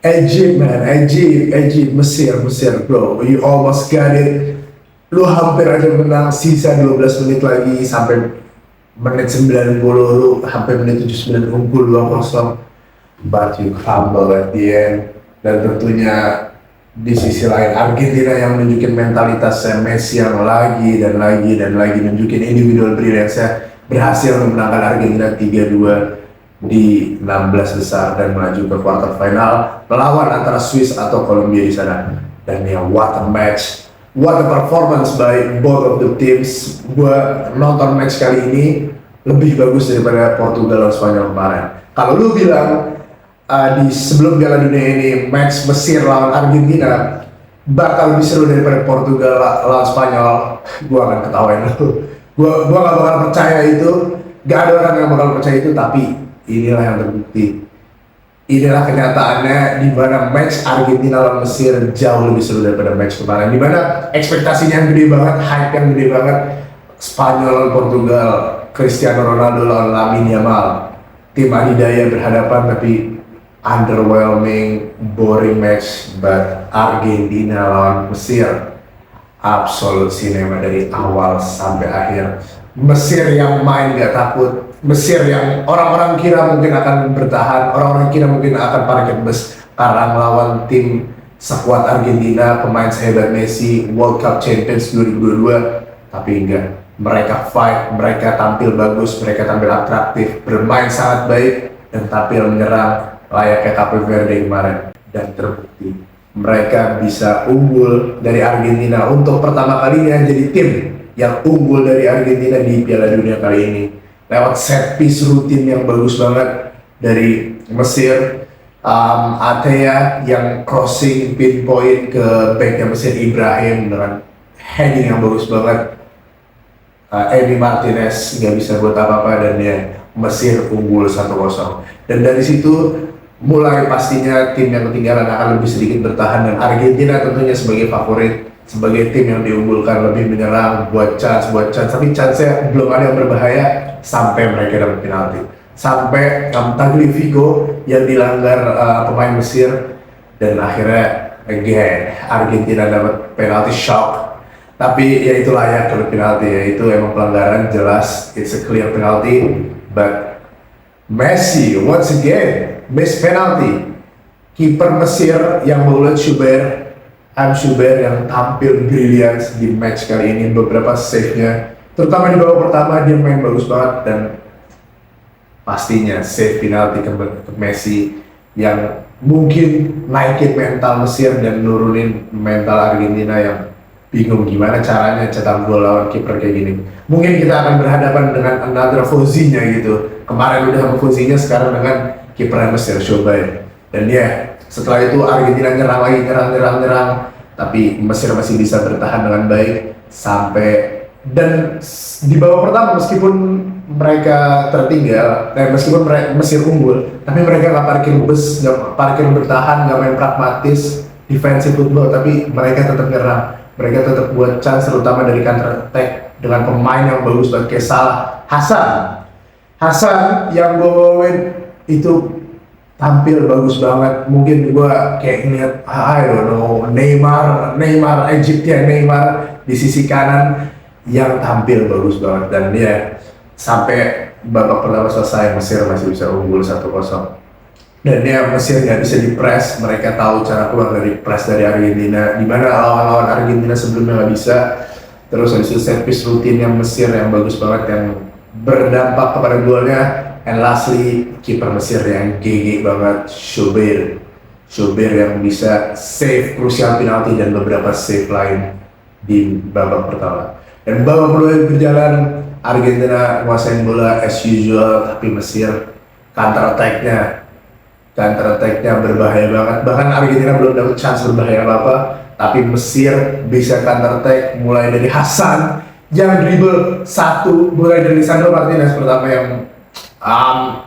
Egypt man, Egypt, Mesir bro, you almost got it. Lu hampir aja menang, sisa 12 menit lagi sampai menit 90, lu hampir menit 79 unggul 2-0, but you crumble at the end. Dan tentunya di sisi lain Argentina yang nunjukin mentalitasnya Messi yang lagi dan lagi nunjukin individual brilliance-nya, berhasil memenangkan Argentina 3-2 di 16 besar dan melaju ke quarter final melawan antara Swiss atau Kolombia di sana. Dan ya, what a match, what a performance by both of the teams. Gua nonton match kali ini lebih bagus daripada Portugal dan Spanyol kemarin. Kalau lu bilang di sebelum Piala Dunia ini match Mesir lawan Argentina bakal lebih seru daripada Portugal lawan Spanyol, gua akan ketawain lu. Gua gak bakal percaya itu. Gak ada orang yang bakal percaya itu, tapi inilah yang terbukti. Inilah kenyataannya, di mana match Argentina lawan Mesir jauh lebih seru daripada match kemarin, di mana ekspektasinya yang gede banget, hype yang gede banget. Spanyol lawan Portugal, Cristiano Ronaldo lawan Lamine Yamal, tim adidaya berhadapan, tapi underwhelming, boring match. But Argentina lawan Mesir, absolute cinema dari awal sampai akhir. Mesir yang main gak takut, Mesir yang orang-orang kira mungkin akan bertahan, orang-orang kira mungkin akan parkir bus karena melawan tim sekuat Argentina, pemain sehebat Messi, World Cup Champions 2022, tapi enggak. Mereka fight, mereka tampil bagus, mereka tampil atraktif, bermain sangat baik, dan tampil menyerang layaknya Cape Verde kemarin. Dan terbukti, mereka bisa unggul dari Argentina untuk pertama kalinya jadi tim yang unggul dari Argentina di Piala Dunia kali ini lewat set piece rutin yang bagus banget dari Mesir. Atea yang crossing pinpoint ke backnya Mesir, Ibrahim dengan heading yang bagus banget. Emi Martinez nggak bisa buat apa-apa, dan ya Mesir unggul 1-0. Dan dari situ mulai pastinya tim yang ketinggalan akan lebih sedikit bertahan, dan Argentina tentunya sebagai favorit, sebagai tim yang diunggulkan, lebih menyerang, buat chance, tapi chance-nya belum ada yang berbahaya sampai mereka dapat penalti, sampai Tagliafico yang dilanggar pemain Mesir, dan akhirnya again Argentina dapat penalti shock. Tapi ya itu layak dapat penalti, ya itu emang pelanggaran jelas, it's a clear penalty, but Messi once again miss penalty. Kiper Mesir yang mengulat Schubert yang tampil brilian di match kali ini, beberapa save-nya, terutama di babak pertama dia main bagus banget, dan pastinya save penalti ke Messi yang mungkin naikin mental Mesir dan nurunin mental Argentina yang bingung gimana caranya cetak gol lawan kiper kayak gini. Mungkin kita akan berhadapan dengan another Fauzinya gitu. Kemarin udah sama Fauzinya, sekarang dengan kiper Mesir Schubert. Dan ya, setelah itu Argentina nyerang lagi, nyerang, tapi Mesir masih bisa bertahan dengan baik sampai, dan di babak pertama meskipun mereka tertinggal, meskipun Mesir unggul, tapi mereka nggak parkir bus, nggak parkir bertahan, nggak main pragmatis, defensive football, tapi mereka tetap nyerang, mereka tetap buat chance, terutama dari counter attack dengan pemain yang bagus banget kayak Salah, Hasan yang gue bawain itu tampil bagus banget. Mungkin gua kayak ngeliat, I don't know, Neymar Egyptian Neymar di sisi kanan yang tampil bagus banget, dan dia sampai babak pertama selesai Mesir masih bisa unggul 1-0. Dan dia Mesir nggak bisa di-press, mereka tahu cara keluar dari press dari Argentina, di mana lawan-lawan Argentina sebelumnya nggak bisa. Terus habis itu set piece rutinnya Mesir yang bagus banget yang berdampak kepada golnya. And lastly, kiper Mesir yang GG banget, Schubert yang bisa save crucial penalti dan beberapa save lain di babak pertama. Dan babak kedua berjalan, Argentina menguasai bola as usual, tapi Mesir counter attack-nya berbahaya banget. Bahkan Argentina belum dapat chance berbahaya apa-apa, tapi Mesir bisa counter attack mulai dari Hasan yang dribble satu, mulai dari Lisandro Martinez pertama yang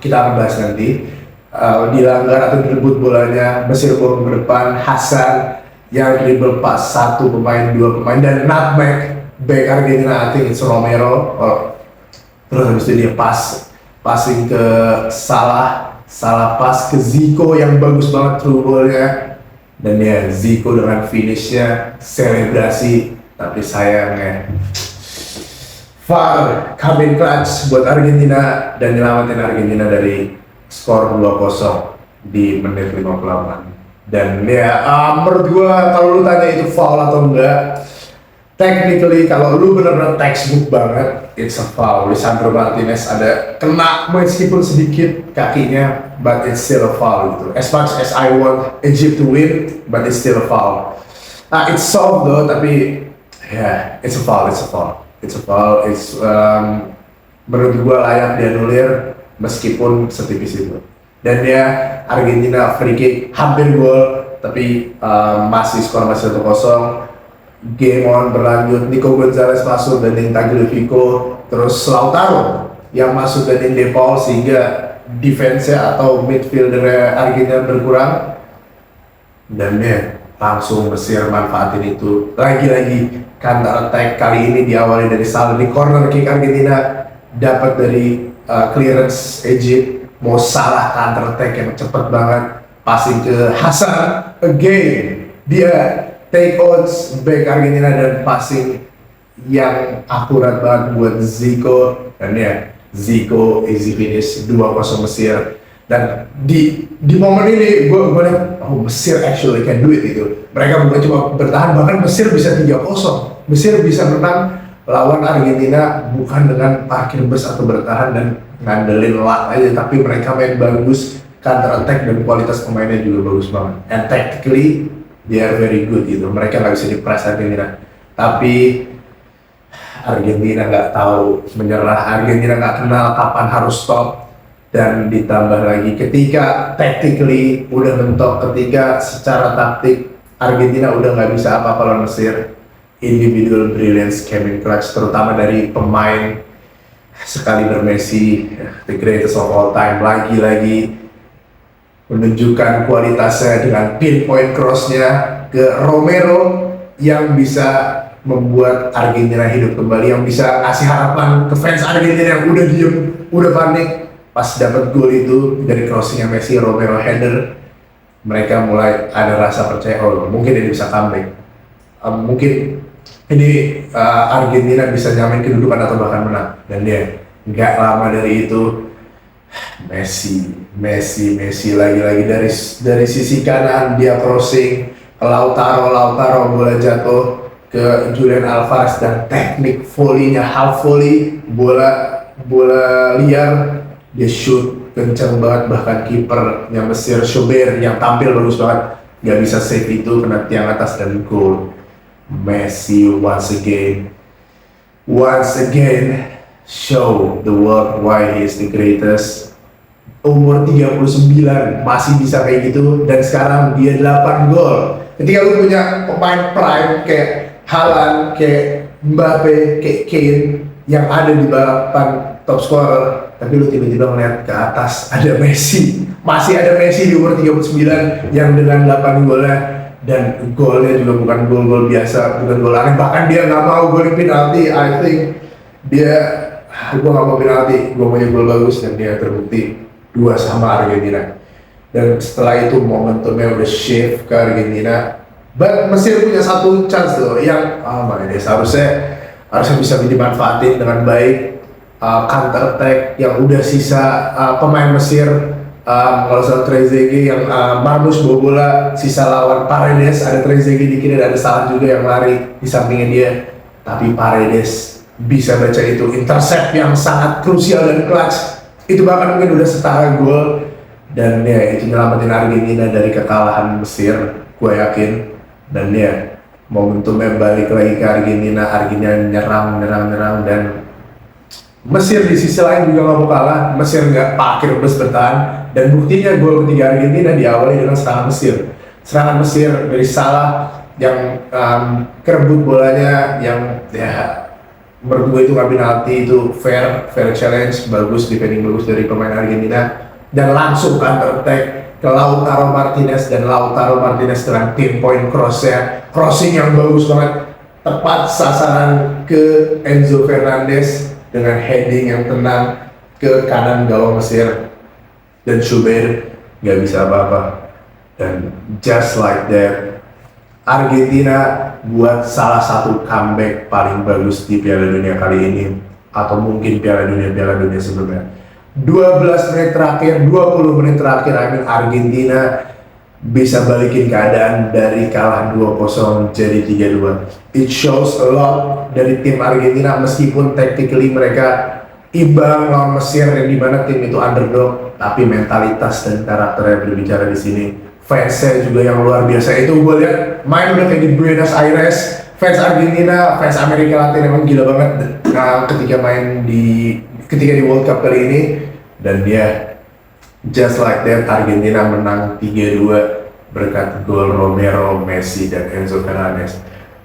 kita akan bahas nanti, dilanggar atau direbut bolanya, Mesir bawa ke depan, Hasan yang dribble pas satu pemain, dua pemain, dan nutmeg back Argentina, I think it's Romero. Terus habis itu dia passing ke Salah salah pas ke Zico yang bagus banget through ball-nya, dan ya Zico dengan finishnya selebrasi, tapi sayangnya VAR come in clutch buat Argentina dan nyelamatin Argentina dari skor 2-0 di menit 58. Dan ya menurut gua kalau lu tanya itu foul atau enggak, technically kalau lu bener-bener textbook banget, it's a foul. Lisandro Martinez ada kena meskipun sedikit kakinya, but it's still a foul gitu. As much as I want Egypt to win, but it's still a foul. It's soft though, tapi ya it's a foul, it's a foul. It's a foul, menurut gua layak dianulir meskipun setipis itu. Dan ya Argentina free kick hampir gol, tapi masih skor masih 1-0. Game on berlanjut, Nico Gonzalez masuk dan Tagliafico, terus Lautaro yang masuk dan De Paul, sehingga defense-nya atau midfielder Argentina berkurang. Dan ya langsung Mesir manfaatin itu. Lagi-lagi counter attack, kali ini diawali dari Salah di corner kick Argentina, dapat dari clearance Egypt. Mau Salah counter attack yang cepet banget, passing ke Hasan again, dia take odds back Argentina dan passing yang akurat banget buat Zico, dan ya Zico easy finish 2-0 Mesir. Dan di momen ini gue lihat, oh Mesir actually can do it gitu. Mereka bukan cuma bertahan, bahkan Mesir bisa 3-0. Mesir bisa menang lawan Argentina bukan dengan parkir bus atau bertahan dan ngandelin luck aja, tapi mereka main bagus, counter attack, dan kualitas pemainnya juga bagus banget. And tactically they are very good gitu. Mereka nggak bisa di-press Argentina, tapi Argentina nggak tahu menyerah. Argentina nggak kenal kapan harus stop, dan ditambah lagi ketika tactically udah mentok, ketika secara taktik Argentina udah nggak bisa apa-apa lawan Mesir. Individual brilliance came in clutch, terutama dari pemain sekali Messi, the greatest of all time, lagi-lagi menunjukkan kualitasnya dengan pinpoint cross-nya ke Romero yang bisa membuat Argentina hidup kembali, yang bisa kasih harapan ke fans Argentina yang udah diem, udah panik. Pas dapat gol itu dari crossing-nya Messi, Romero header, mereka mulai ada rasa percaya, oh mungkin ini bisa comeback, mungkin ini Argentina bisa nyamain kedudukan atau bahkan menang. Dan dia nggak lama dari itu Messi lagi-lagi dari sisi kanan dia crossing ke Lautaro, bola jatuh ke Julian Alvarez, dan teknik volley-nya half volley, bola liar, dia shoot kencang banget, bahkan kipernya Mesir Schober yang tampil bagus banget nggak bisa save itu, kena tiang atas dan gol. Messi once again show the world why he is the greatest. Umur 39 masih bisa kayak gitu, dan sekarang dia 8 gol. Ketika lu punya pemain prime kayak Haaland, kayak Mbappe, kayak Kane yang ada di balapan top scorer, tapi lu tiba-tiba ngeliat ke atas ada Messi, masih ada Messi di umur 39 yang dengan 8 golnya. Dan golnya juga bukan gol-gol biasa, bukan gol aneh, bahkan dia nggak mau golin penalti. I think gue nggak mau penalti, gue maunya gol bagus, dan dia terbukti 2-2 Argentina. Dan setelah itu momentumnya udah shift ke Argentina, but Mesir punya satu chance tuh yang seharusnya bisa dimanfaatin dengan baik. Counter attack yang udah sisa pemain Mesir, kalau soal Trezeguet yang Marmus bawa bola, sisa lawan Paredes, ada Trezeguet di kiri, ada Salah juga yang lari di sampingnya dia, tapi Paredes bisa baca itu, intercept yang sangat krusial dan clutch, itu bahkan mungkin udah setara gol. Dan ya itu nyelamatin Argentina dari kekalahan Mesir, gue yakin. Dan ya momentumnya balik lagi ke Argentina nyerang, dan Mesir di sisi lain juga nggak mau kalah. Mesir nggak parkir bus bertahan, dan buktinya gol ketiga Argentina diawali dengan serangan Mesir dari Salah yang kerebut bolanya, yang ya menurut gue itu nggak penalti, itu fair challenge, bagus defending bagus dari pemain Argentina, dan langsung counter attack ke Lautaro Martinez, dan Lautaro Martinez dengan pinpoint crossing yang bagus banget, tepat sasaran ke Enzo Fernandez dengan heading yang tenang ke kanan gawang Mesir. dan Schubert nggak bisa apa-apa. Dan just like that, Argentina buat salah satu comeback paling bagus di Piala Dunia kali ini, atau mungkin Piala Dunia sebelumnya. 12 menit terakhir, 20 menit terakhir, Argentina bisa balikin keadaan dari kalah 2-0 jadi 3-2. It shows a lot dari tim Argentina, meskipun technically mereka imbang lawan Mesir yang dimana tim itu underdog, tapi mentalitas dan karakternya berbicara di sini. Fansnya juga yang luar biasa. Itu gue lihat main udah kayak di Buenos Aires. Fans Argentina, fans Amerika Latin emang gila banget ketika di World Cup kali ini. Dan dia just like that, Argentina menang 3-2 berkat gol Romero, Messi, dan Enzo Fernandez.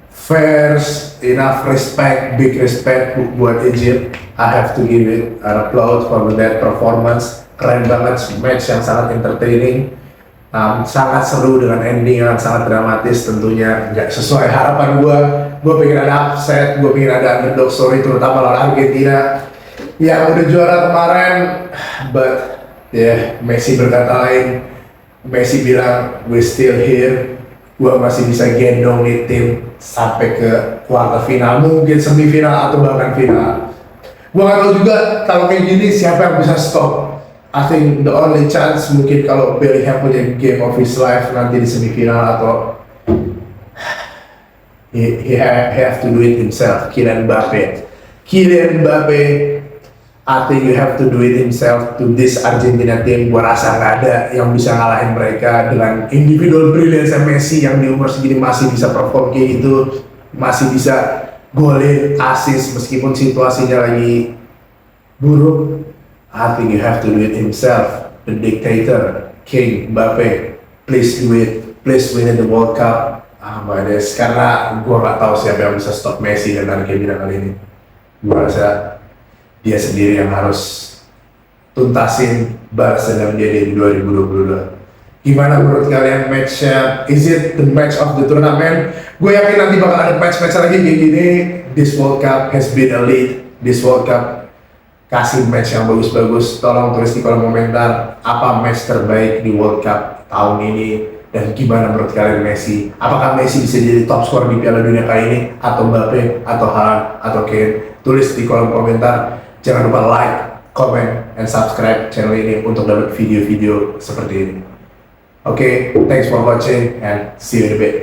First, enough respect, big respect buat Egypt. I have to give it an applause for that performance. Keren banget, match yang sangat entertaining. Sangat seru dengan ending yang sangat dramatis. Tentunya nggak sesuai harapan gue pengen ada upset, gue pengen ada underdog story, terutama lawan Argentina yang udah juara kemarin. But Messi berkata lain. Messi bilang we still here, gue masih bisa gendong nih tim sampai ke quarter final, mungkin semifinal atau bahkan final. Gue nggak tahu juga kalau kayak gini siapa yang bisa stop. I think the only chance mungkin kalau Bellingham punya game of his life nanti di semifinal, atau he have to do it himself. Kylian Mbappe, I think you have to do it himself to this Argentina team. Gua rasa nggak ada yang bisa ngalahin mereka dengan individual brilliance Messi yang di umur segini masih bisa perform kayak gitu, masih bisa golin, assist meskipun situasinya lagi buruk. I think you have to do it himself, the dictator, King Mbappe. Please do it, please win the World Cup. Karena gue gak tahu siapa yang bisa stop Messi dan Argentina kali ini. Gue rasa dia sendiri yang harus tuntasin balas dendam dia di 2022. Gimana menurut kalian matchnya? Is it the match of the tournament? Gue yakin nanti bakal ada match-match lagi kayak gini. This World Cup has been elite. This World Cup kasih match yang bagus-bagus. Tolong tulis di kolom komentar apa match terbaik di World Cup tahun ini, dan gimana menurut kalian Messi. Apakah Messi bisa jadi top scorer di Piala Dunia kali ini, atau Mbappe, atau Haaland, atau Kane? Tulis di kolom komentar. Jangan lupa like, comment, and subscribe channel ini untuk dapat video-video seperti ini. Okay, thanks for watching and see you in a bit.